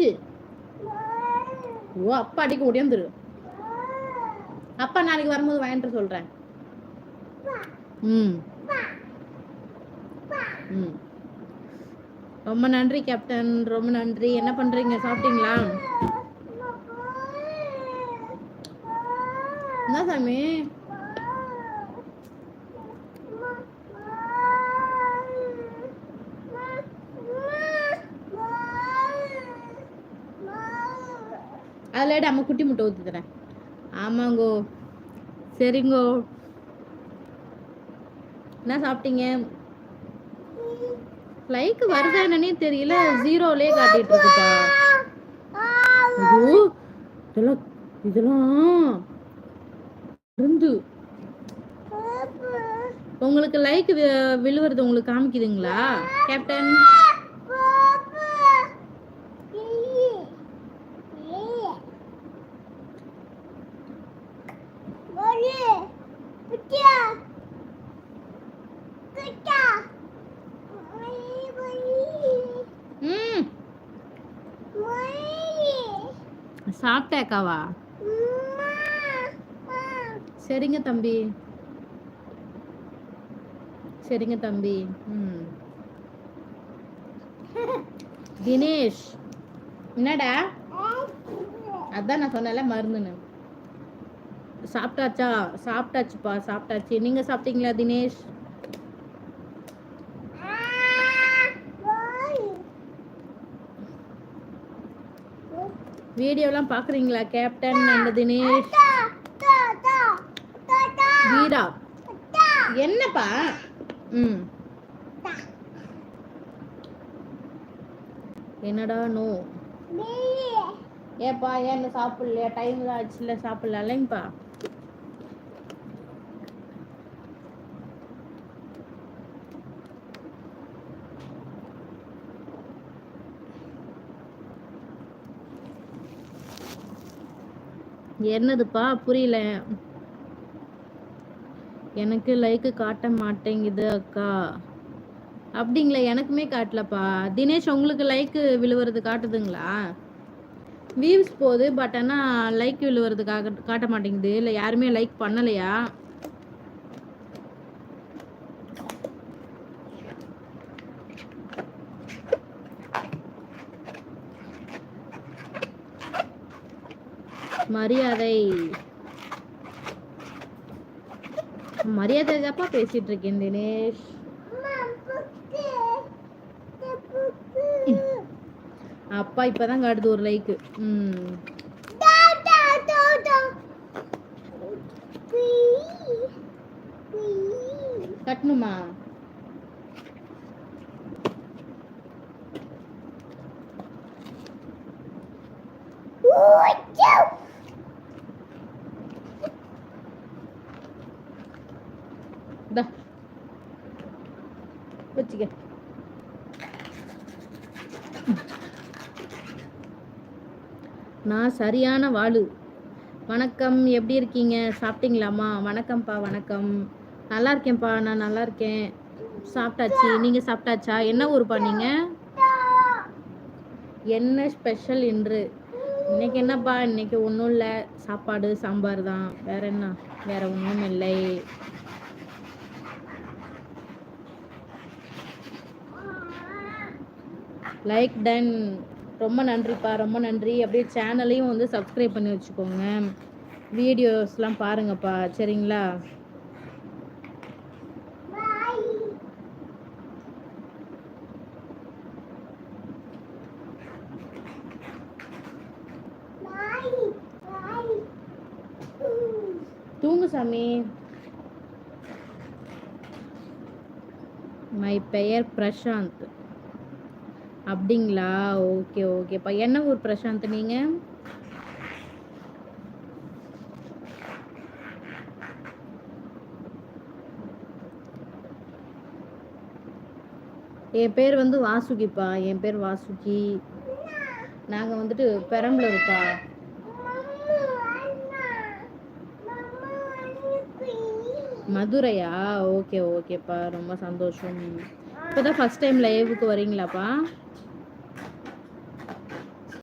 என்னாச்சு? ஓ அப்பா அடிக்க முடியாந்துரு. அப்பா நாளைக்கு வரும்போது வாங்கிட்டு சொல்றேன். ம் ம் ரொம்ப நன்றி கேப்டன், ரொம்ப நன்றி. என்ன பண்றீங்க, சாப்பிட்டீங்களா? என்ன சாமி? அதில் அம்மா குட்டி முட்டை ஊற்றி தரேன். ஆமாங்கோ, சரிங்கோ. என்ன சாப்பிட்டீங்க? லைக் வருதா என்னன்னே தெரியல, ஜீரோலே காட்டிட்டு இருக்குப்பா. ஐயோ இதெல்லாம் இதெல்லாம் இருந்து உங்களுக்கு லைக் விழுவுறது உங்களுக்கு காமிக்குதுங்களா கேப்டன்? சாப்பிட்டேக்காவா? சரிங்க தம்பி, சரிங்க தம்பி. தினேஷ் என்னடா? அதான் நான் சொன்னல மருந்துன்னு. சாப்பிட்டாச்சா? சாப்பிட்டாச்சுப்பா, சாப்பிட்டாச்சு. நீங்க சாப்பிட்டீங்களா தினேஷ்? வீடியோலாம் பாக்குறீங்களா கேப்டன் அண்ட் தினேஷ்? வீரா என்னப்பா? என்னடா நோ? ஏப்பா ஏன்னு சாப்பிடலையா? டைம் தான் ஆச்சுல, சாப்பிடலப்பா. என்னதுப்பா புரியல. எனக்கு லைக் காட்ட மாட்டேங்குது அக்கா. அப்படிங்களா? எனக்குமே காட்டலப்பா. தினேஷ் உங்களுக்கு லைக் விழுவுறது காட்டுதுங்களா? வியூஸ் போகுது, பட் ஆனால் லைக் விழுவுறதுக்காக காட்ட மாட்டேங்குது. இல்லை யாருமே லைக் பண்ணலையா? மரியாதை மரியாதை தாப்பா பேசிட்டு இருக்கேன் தினேஷ். அப்பா இப்பதான் காட்டுது ஒரு லைக். கட்டணுமா? வச்சுக்க. நான் சரியான வாளு. வணக்கம், எப்படி இருக்கீங்க? சாப்பிட்டீங்களாம்மா? வணக்கம்ப்பா, வணக்கம். நல்லா இருக்கேன்ப்பா, நான் நல்லா இருக்கேன். சாப்பிட்டாச்சு. நீங்கள் சாப்பிட்டாச்சா? என்ன ஊருப்பா நீங்கள்? என்ன ஸ்பெஷல் என்று? இன்னைக்கு என்னப்பா? இன்னைக்கு ஒன்றும் இல்லை, சாப்பாடு சாம்பார் தான். வேற என்ன? வேற ஒன்றும் இல்லை. Like done. ரொம்ப நன்றிப்பா, ரொம்ப நன்றி. அப்படியே சேனலையும் வந்து சப்ஸ்கிரைப் பண்ணி வச்சுக்கோங்க. வீடியோஸ்லாம் பாருங்கப்பா, சரிங்களா? தூங்கு சாமி. மை பெயர் பிரசாந்த். அப்படிங்களா? ஓகே ஓகேப்பா. என்ன ஊர் பிரசாந்த் நீங்க? என் பேர் வந்து வாசுகிப்பா. என் பேர் வாசுகி. நாங்கள் வந்துட்டு பெரம்பலூர்ப்பா. மதுரையா? ஓகே ஓகேப்பா, ரொம்ப சந்தோஷம். இப்போதான் ஃபர்ஸ்ட் டைம் லைவுக்கு வரீங்களாப்பா?